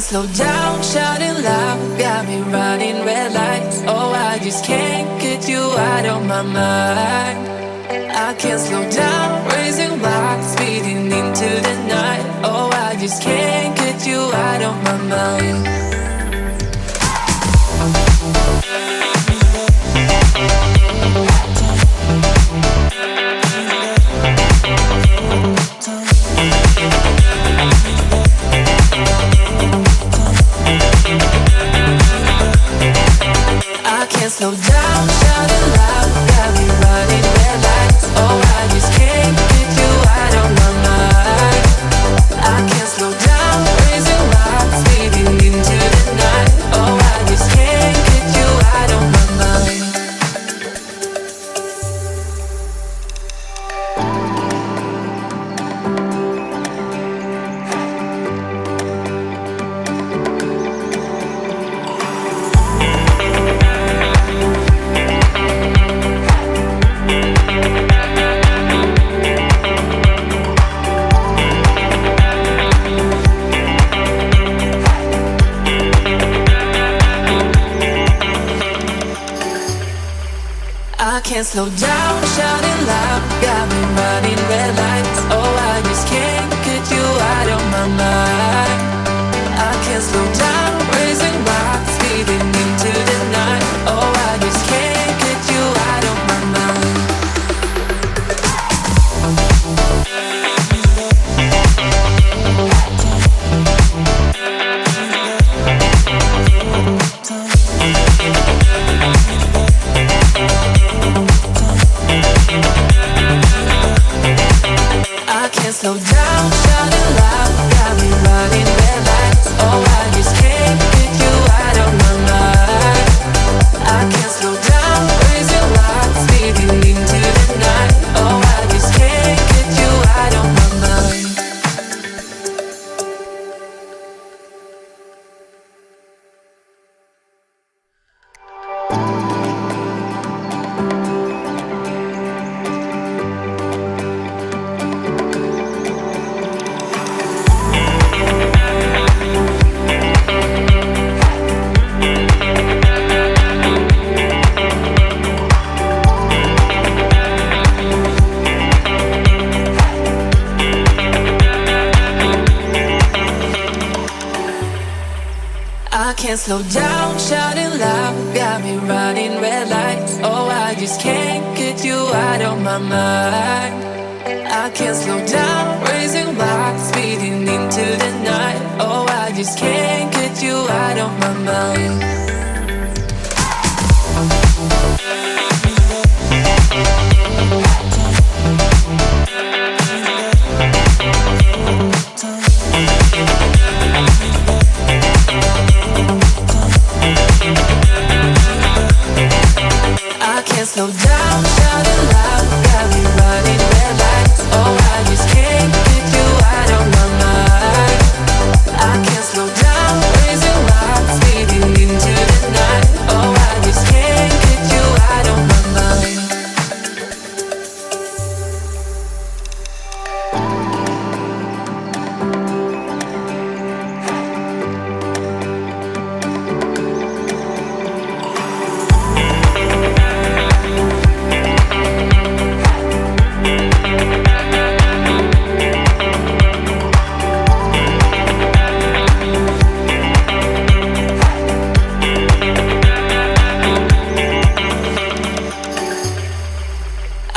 slow down, shouting loud, got me running red lights. Oh, I just can't get you out of my mind. I can't slow down, raising my speeding into the night. Oh, I just can't get you out of my mind. I can't slow down, shouting loud, got me running red lights. Oh, I just can't get you out of my mind. I can't slow down, raising my speeding into the night. Oh, I just can't get you out of my mind. I can't slow down, shouting loud, got me running red lights. Oh, I just can't get you out of my mind. I can't slow down, raising my speeding into the night. Oh, I just can't get you out of my mind. I can't slow down, shouting loud, got me running red lights. Oh, I just can't get you out of my mind. I can't slow down, raising my speeding into the night. Oh, I just can't get you out of my mind. I can't slow down, shouting loud, got me running red lights. Oh, I just can't get you out of my mind. I can't slow down, raising my speeding into the night. Oh, I just can't get you out of my mind. I can't slow down, shouting loud, got me running red lights. Oh, I just can't get you out of my mind. I can't slow down, raising my speeding into the night. Oh, I just can't get you out of my mind.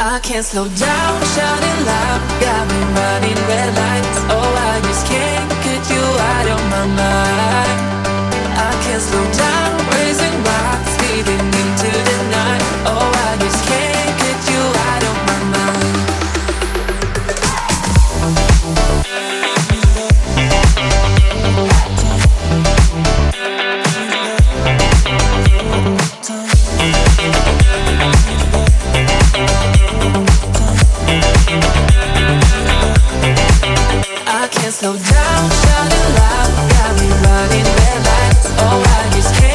I can't slow down, shouting loud, got me running red lights. Oh, I just can't get you out of my mind. I can't slow down, raising my speeding into the night. Oh, I just can't get you out of my mind. I can't slow down, shouting loud, got me running red lights. Oh, I just can't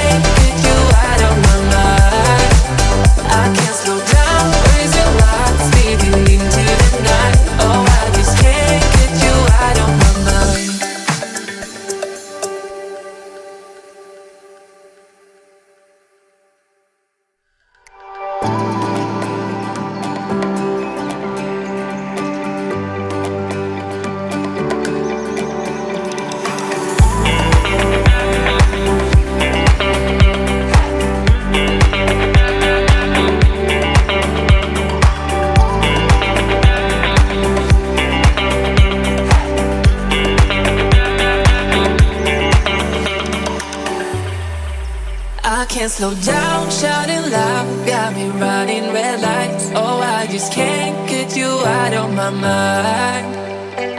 I can't slow down, shouting loud, got me running red lights. Oh, I just can't get you out of my mind.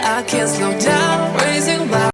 I can't slow down, raising my